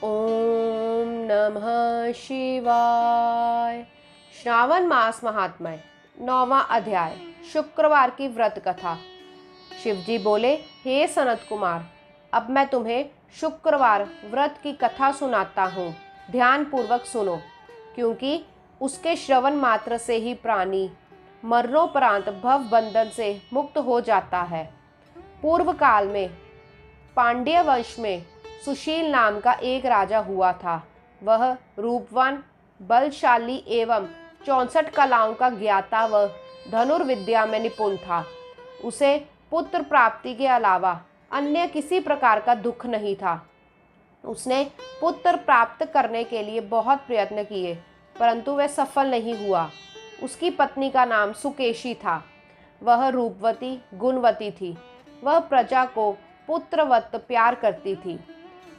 ओम नमः शिवाय। श्रावण मास महात्म्य 9वां अध्याय। शुक्रवार की व्रत कथा। शिवजी बोले, हे सनत कुमार, अब मैं तुम्हें शुक्रवार व्रत की कथा सुनाता हूँ। ध्यान पूर्वक सुनो, क्योंकि उसके श्रवण मात्र से ही प्राणी मरणोपरांत भव बंधन से मुक्त हो जाता है। पूर्व काल में पांड्य वंश में सुशील नाम का एक राजा हुआ था। वह रूपवान, बलशाली एवं 64 कलाओं का ज्ञाता व धनुर्विद्या में निपुण था। उसे पुत्र प्राप्ति के अलावा अन्य किसी प्रकार का दुख नहीं था। उसने पुत्र प्राप्त करने के लिए बहुत प्रयत्न किए, परंतु वह सफल नहीं हुआ। उसकी पत्नी का नाम सुकेशी था। वह रूपवती, गुणवती थी। वह प्रजा को पुत्रवत प्यार करती थी,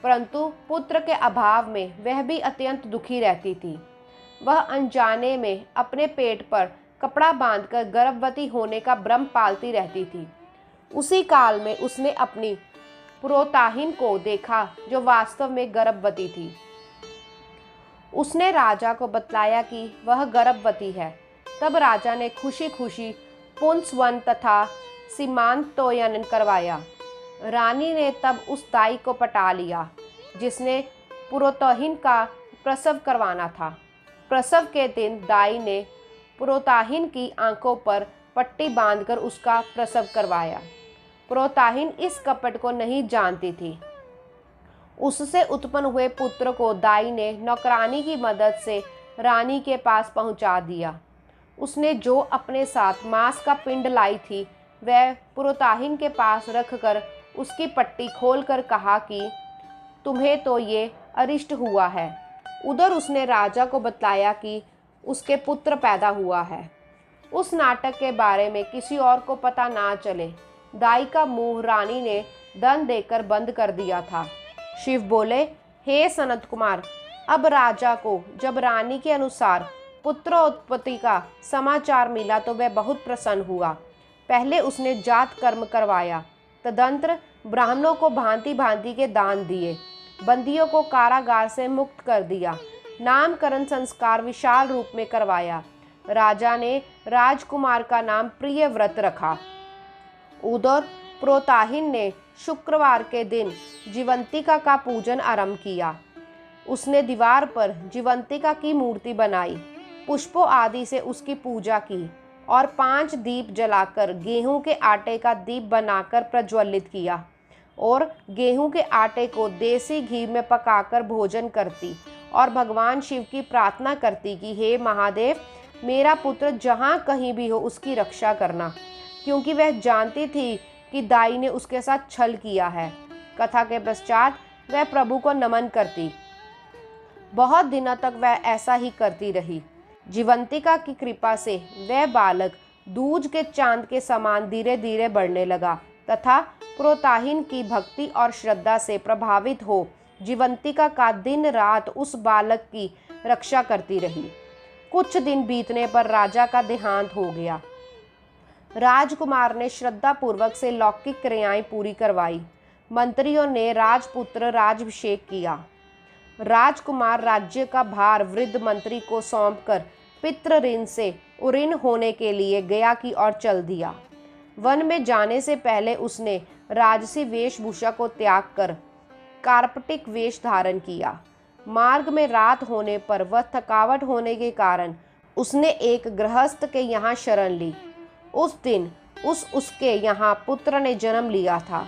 परंतु पुत्र के अभाव में वह भी अत्यंत दुखी रहती थी। वह अनजाने में अपने पेट पर कपड़ा बांधकर गर्भवती होने का भ्रम पालती रहती थी। उसी काल में उसने अपनी पुरोताहिन को देखा, जो वास्तव में गर्भवती थी। उसने राजा को बतलाया कि वह गर्भवती है। तब राजा ने खुशी खुशी पुंसवन तथा सीमांतोयन करवाया। रानी ने तब उस दाई को पटा लिया जिसने पुरोताहिन का प्रसव करवाना था। प्रसव के दिन दाई ने पुरोताहिन की आंखों पर पट्टी बांधकर उसका प्रसव करवाया। पुरोताहिन इस कपट को नहीं जानती थी। उससे उत्पन्न हुए पुत्र को दाई ने नौकरानी की मदद से रानी के पास पहुंचा दिया। उसने जो अपने साथ मांस का पिंड लाई थी, वह पुरोताहिन के पास रखकर उसकी पट्टी खोलकर कहा कि तुम्हें तो ये अरिष्ट हुआ है। उधर उसने राजा को बतलाया कि उसके पुत्र पैदा हुआ है। उस नाटक के बारे में किसी और को पता ना चले, दाई का मुंह रानी ने दंड देकर बंद कर दिया था। शिव बोले, हे सनत कुमार, अब राजा को जब रानी के अनुसार पुत्रोत्पत्ति का समाचार मिला तो वह बहुत प्रसन्न हुआ। पहले उसने जात कर्म करवाया, तदंतर ब्राह्मणों को भांति भांति के दान दिए, बंदियों को कारागार से मुक्त कर दिया, नामकरण संस्कार विशाल रूप में करवाया। राजा ने राजकुमार का नाम प्रियव्रत रखा। उधर पुरोताहिन ने शुक्रवार के दिन जीवंतिका का पूजन आरंभ किया। उसने दीवार पर जीवंतिका की मूर्ति बनाई, पुष्पों आदि से उसकी पूजा की और 5 दीप जलाकर गेहूं के आटे का दीप बनाकर प्रज्वलित किया और गेहूं के आटे को देसी घी में पकाकर भोजन करती और भगवान शिव की प्रार्थना करती कि हे महादेव, मेरा पुत्र जहाँ कहीं भी हो उसकी रक्षा करना, क्योंकि वह जानती थी कि दाई ने उसके साथ छल किया है। कथा के पश्चात वह प्रभु को नमन करती। बहुत दिनों तक वह ऐसा ही करती रही। जीवंतिका की कृपा से वह बालक दूज के चांद के समान धीरे धीरे बढ़ने लगा तथा पुरोताहिन की भक्ति और श्रद्धा से प्रभावित हो जीवंतिका का दिन रात उस बालक की रक्षा करती रही। कुछ दिन बीतने पर राजा का देहांत हो गया। राजकुमार ने श्रद्धा पूर्वक से लौकिक क्रियाएं पूरी करवाई। मंत्रियों ने राजपुत्र राजाभिषेक किया। राजकुमार राज्य का भार वृद्ध मंत्री को सौंपकर पितृ ऋण से उऋण होने के लिए गया की ओर चल दिया। वन में जाने से पहले उसने राजसी वेशभूषा को त्याग कर कार्पटिक वेश धारण किया। मार्ग में रात होने पर वह थकावट होने के कारण उसने एक गृहस्थ के यहाँ शरण ली। उस दिन उसके यहाँ पुत्र ने जन्म लिया था।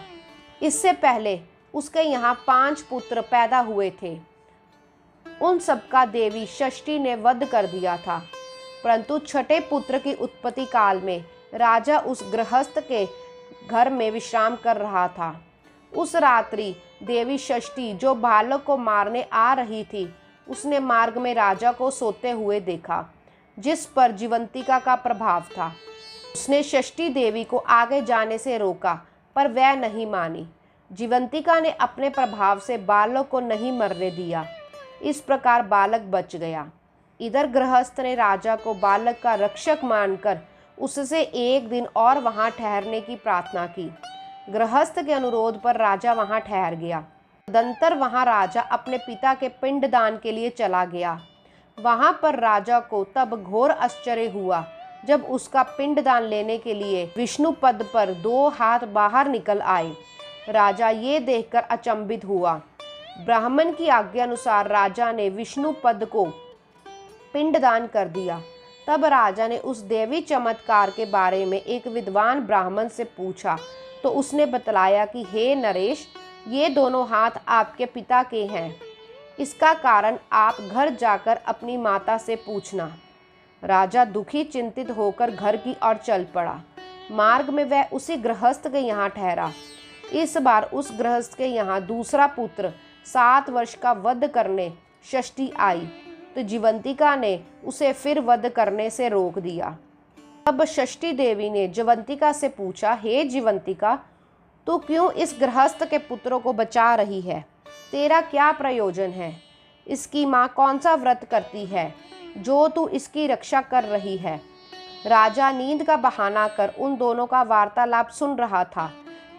इससे पहले उसके यहाँ 5 पुत्र पैदा हुए थे। उन सबका देवी षष्ठी ने वध कर दिया था, परंतु छठे पुत्र की उत्पत्ति काल में राजा उस गृहस्थ के घर में विश्राम कर रहा था। उस रात्रि देवी षष्ठी, जो बालक को मारने आ रही थी, उसने मार्ग में राजा को सोते हुए देखा, जिस पर जीवंतिका का प्रभाव था। उसने षष्ठी देवी को आगे जाने से रोका, पर वह नहीं मानी। जीवंतिका ने अपने प्रभाव से बालक को नहीं मरने दिया। इस प्रकार बालक बच गया। इधर गृहस्थ ने राजा को बालक का रक्षक मानकर उससे एक दिन और वहां ठहरने की प्रार्थना की। गृहस्थ के अनुरोध पर राजा वहां ठहर गया। तदंतर वहां राजा अपने पिता के पिंडदान के लिए चला गया। वहां पर राजा को तब घोर आश्चर्य हुआ जब उसका पिंडदान लेने के लिए विष्णु पद पर 2 हाथ बाहर निकल आए। राजा ये देखकर अचंभित हुआ। ब्राह्मण की आज्ञा अनुसार राजा ने विष्णु पद को पिंडदान कर दिया। तब राजा ने उस देवी चमत्कार के बारे में एक विद्वान ब्राह्मण से पूछा तो उसने बतलाया कि हे नरेश, ये दोनों हाथ आपके पिता के हैं। इसका कारण आप घर जाकर अपनी माता से पूछना। राजा दुखी चिंतित होकर घर की ओर चल पड़ा। मार्ग में वह उसी गृहस्थ के यहाँ ठहरा। इस बार उस गृहस्थ के यहाँ दूसरा पुत्र 7 वर्ष का वध करने षष्ठी आई तो जीवंतिका ने उसे फिर वध करने से रोक दिया। तब षष्ठी देवी ने जीवंतिका से पूछा, हे जीवंतिका, तू क्यों इस गृहस्थ के पुत्रों को बचा रही है? तेरा क्या प्रयोजन है? इसकी माँ कौन सा व्रत करती है जो तू इसकी रक्षा कर रही है? राजा नींद का बहाना कर उन दोनों का वार्तालाप सुन रहा था।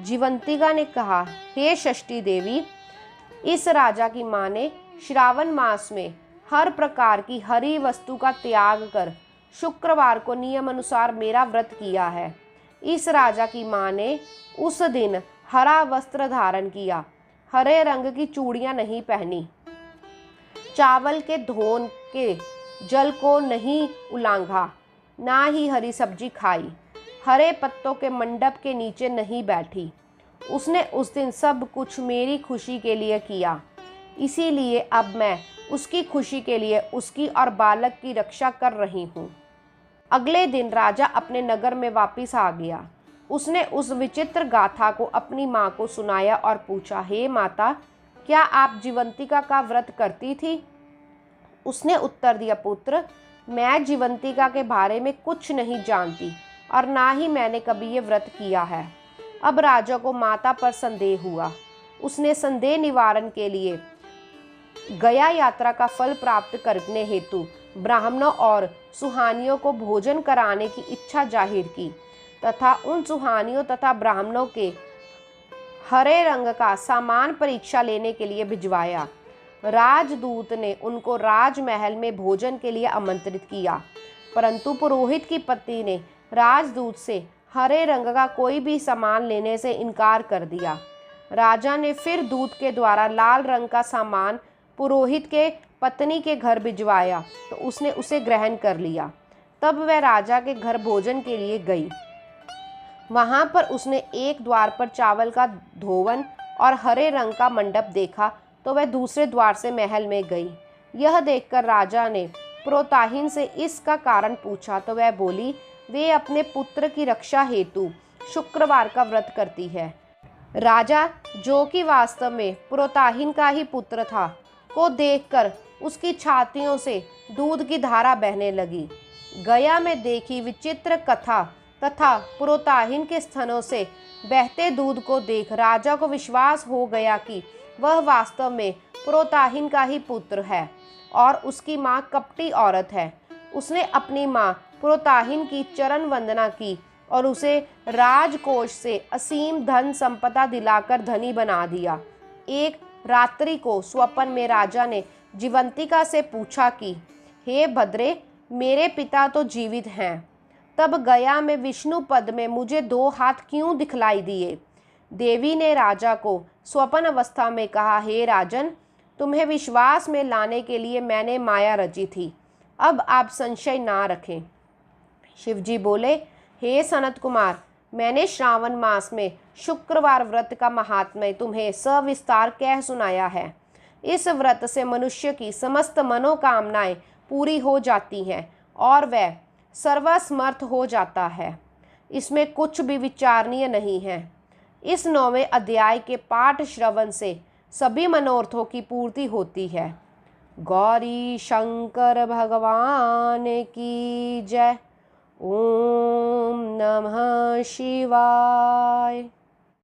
जीवंतिका ने कहा, हे षष्ठी देवी, इस राजा की माँ ने श्रावण मास में हर प्रकार की हरी वस्तु का त्याग कर शुक्रवार को नियम अनुसार मेरा व्रत किया है। इस राजा की माँ ने उस दिन हरा वस्त्र धारण किया, हरे रंग की चूड़ियां नहीं पहनी, चावल के धोन के जल को नहीं उलांघा, ना ही हरी सब्जी खाई, हरे पत्तों के मंडप के नीचे नहीं बैठी। उसने उस दिन सब कुछ मेरी खुशी के लिए किया, इसीलिए अब मैं उसकी खुशी के लिए उसकी और बालक की रक्षा कर रही हूँ। अगले दिन राजा अपने नगर में वापस आ गया। उसने उस विचित्र गाथा को अपनी माँ को सुनाया और पूछा, हे माता, क्या आप जीवंतिका का व्रत करती थी? उसने उत्तर दिया, पुत्र, मैं जीवंतिका के बारे में कुछ नहीं जानती और ना ही मैंने कभी ये व्रत किया है। अब राजा को माता पर संदेह हुआ। उसने संदेह निवारण के लिए गया यात्रा का फल प्राप्त करने हेतु ब्राह्मणों और सुहानियों को भोजन कराने की इच्छा जाहिर की तथा उन सुहानियों तथा ब्राह्मणों के हरे रंग का सामान परीक्षा लेने के लिए भिजवाया। राजदूत ने उनको राजमहल में भोजन के लिए आमंत्रित किया, परंतु पुरोहित की पत्नी ने राजदूत से हरे रंग का कोई भी सामान लेने से इनकार कर दिया। राजा ने फिर दूत के द्वारा लाल रंग का सामान पुरोहित के पत्नी के घर भिजवाया तो उसने उसे ग्रहण कर लिया। तब वह राजा के घर भोजन के लिए गई। वहां पर उसने एक द्वार पर चावल का धोवन और हरे रंग का मंडप देखा तो वह दूसरे द्वार से महल में गई। यह देखकर राजा ने प्रोताहिन से इसका कारण पूछा तो वह बोली, वे अपने पुत्र की रक्षा हेतु शुक्रवार का व्रत करती है। राजा, जो कि वास्तव में प्रोताहिन का ही पुत्र था, को देखकर उसकी छातियों से दूध की धारा बहने लगी। गया में देखी विचित्र कथा तथा प्रोताहिन के स्तनों से बहते दूध को देख राजा को विश्वास हो गया कि वह वास्तव में प्रोताहिन का ही पुत्र है और उसकी माँ कपटी औरत है। उसने अपनी माँ प्रोताहिन की चरण वंदना की और उसे राजकोष से असीम धन संपदा दिलाकर धनी बना दिया। एक रात्रि को स्वप्न में राजा ने जीवंतिका से पूछा कि हे भद्रे, मेरे पिता तो जीवित हैं, तब गया में विष्णु पद में मुझे 2 हाथ क्यों दिखलाई दिए? देवी ने राजा को स्वप्न अवस्था में कहा, हे राजन, तुम्हें विश्वास में लाने के लिए मैंने माया रची थी, अब आप संशय ना रखें। शिवजी बोले, हे सनत कुमार, मैंने श्रावण मास में शुक्रवार व्रत का महात्म्य तुम्हें सविस्तार कह सुनाया है। इस व्रत से मनुष्य की समस्त मनोकामनाएं पूरी हो जाती हैं और वह सर्वसमर्थ हो जाता है। इसमें कुछ भी विचारणीय नहीं है। इस 9वें अध्याय के पाठ श्रवण से सभी मनोरथों की पूर्ति होती है। गौरी शंकर भगवान की जय। ओम नमः शिवाय।